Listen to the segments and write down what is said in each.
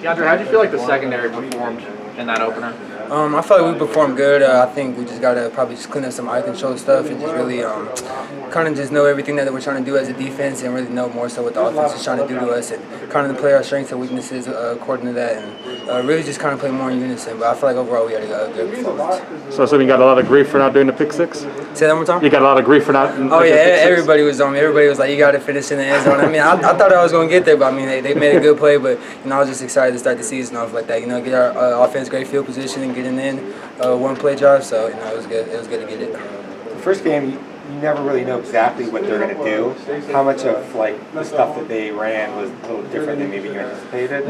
DeAndre, how did you feel like the secondary performed in that opener? I feel like we performed good. I think we just got to probably just clean up some eye control stuff and just really kind of just know everything that we're trying to do as a defense and really know more so what the offense is trying to do to us and kind of play our strengths and weaknesses according to that and really just kind of play more in unison. But I feel like overall we had a good performance. So you got a lot of grief for not doing the pick six? Say that one more time? You got a lot of grief for not Oh yeah, everybody was on me. Everybody was like, you got to finish in the end zone. I mean, I thought I was going to get there, but I mean, they made a good play. But, I was just excited to start the season off like that. Get our offense great field position and getting in one play drive. So, it was good. It was good to get it. The first game, you never really know exactly what they're going to do. How much of the stuff that they ran was a little different than maybe you anticipated?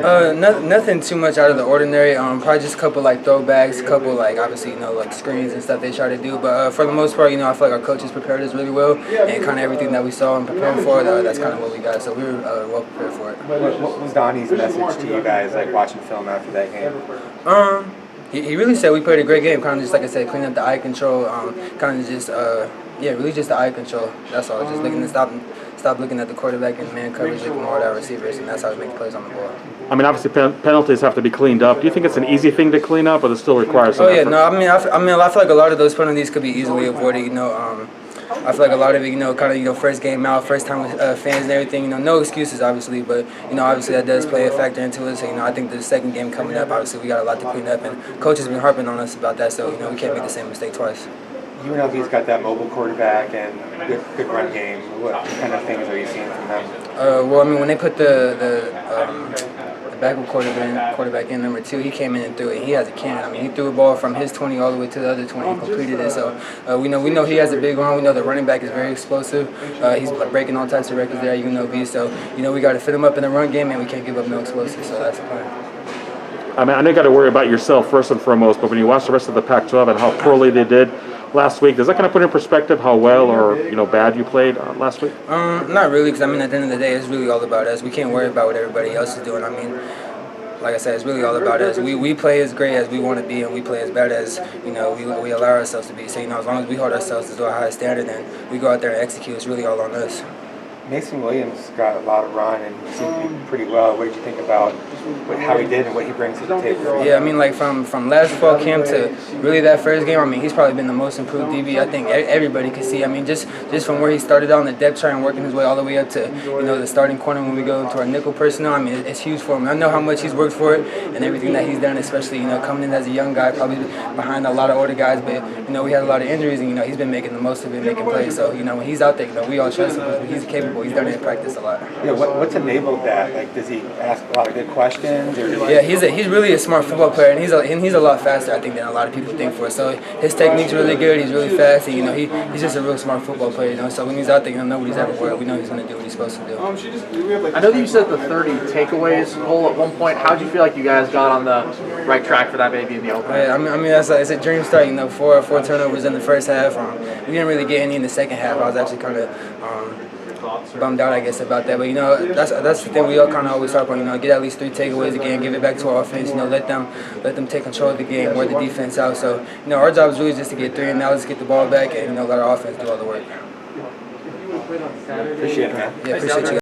Nothing too much out of the ordinary. Probably just a couple throwbacks, a couple obviously screens and stuff they try to do. But for the most part, I feel like our coaches prepared us really well, and kind of everything that we saw and prepared for, that's kind of what we got. So we were well prepared for it. What was Donnie's message to you guys, watching film after that game? He really said we played a great game. Kind of just like I said, clean up the eye control. Kind of just really just the eye control. That's all. Just looking to stop looking at the quarterback and man coverage, looking more at our receivers, and that's how we make plays on the ball. I mean, obviously penalties have to be cleaned up. Do you think it's an easy thing to clean up, or does it still require some effort? No. I feel like a lot of those penalties could be easily avoided. I feel like a lot of it, first game out, first time with fans and everything, no excuses, obviously, but, obviously that does play a factor into it. So, I think the second game coming up, obviously we got a lot to clean up, and coach has been harping on us about that, so, we can't make the same mistake twice. UNLV's got that mobile quarterback and good run game. What kind of things are you seeing from them? When they put the backup quarterback in number 2, he came in and threw it. He has a cannon. I mean, he threw a ball from his 20 all the way to the other 20 and completed it. So we know he has a big arm. We know the running back is very explosive. He's breaking all types of records there at UNLV. So we got to fit him up in the run game, and we can't give up no explosives. So that's the plan. I mean, I know you got to worry about yourself first and foremost, but when you watch the rest of the Pac-12 and how poorly they did last week, does that kind of put in perspective how well or bad you played last week? Not really, because at the end of the day, it's really all about us. We can't worry about what everybody else is doing. Like I said, it's really all about us. We play as great as we want to be, and we play as bad as we allow ourselves to be. So as long as we hold ourselves to a high standard, and we go out there and execute, it's really all on us. Mason Williams got a lot of run and seemed to do pretty well. What did you think about how he did and what he brings to the table? Yeah, from last fall camp to really that first game, he's probably been the most improved DB. I think everybody can see. Just from where he started on the depth chart and working his way all the way up to the starting corner when we go into our nickel personnel. It's huge for him. I know how much he's worked for it and everything that he's done, especially coming in as a young guy, probably behind a lot of older guys. But we had a lot of injuries, and he's been making the most of it, making plays. So when he's out there, we all trust him. He's capable. He's done it in practice a lot. Yeah, what's enabled that? Does he ask a lot of good questions? Yeah, he's really a smart football player, and he's a lot faster, I think, than a lot of people think for. So his technique's really good. He's really fast, and he's just a real smart football player. So when he's out there, nobody's ever worried. We know he's going to do what he's supposed to do. I know that you said the 30 takeaways goal at one point. How did you feel like you guys got on the right track for that baby in the opener? Yeah, it's a dream start. Four turnovers in the first half. We didn't really get any in the second half. I was actually kind of bummed out, I guess, about that. But that's the thing we all kind of always talk about. Get at least 3 takeaways again, give it back to our offense. Let them take control of the game, wear the defense out. So our job is really just to get 3, and now let's get the ball back and let our offense do all the work. Appreciate it, man. Yeah, appreciate you.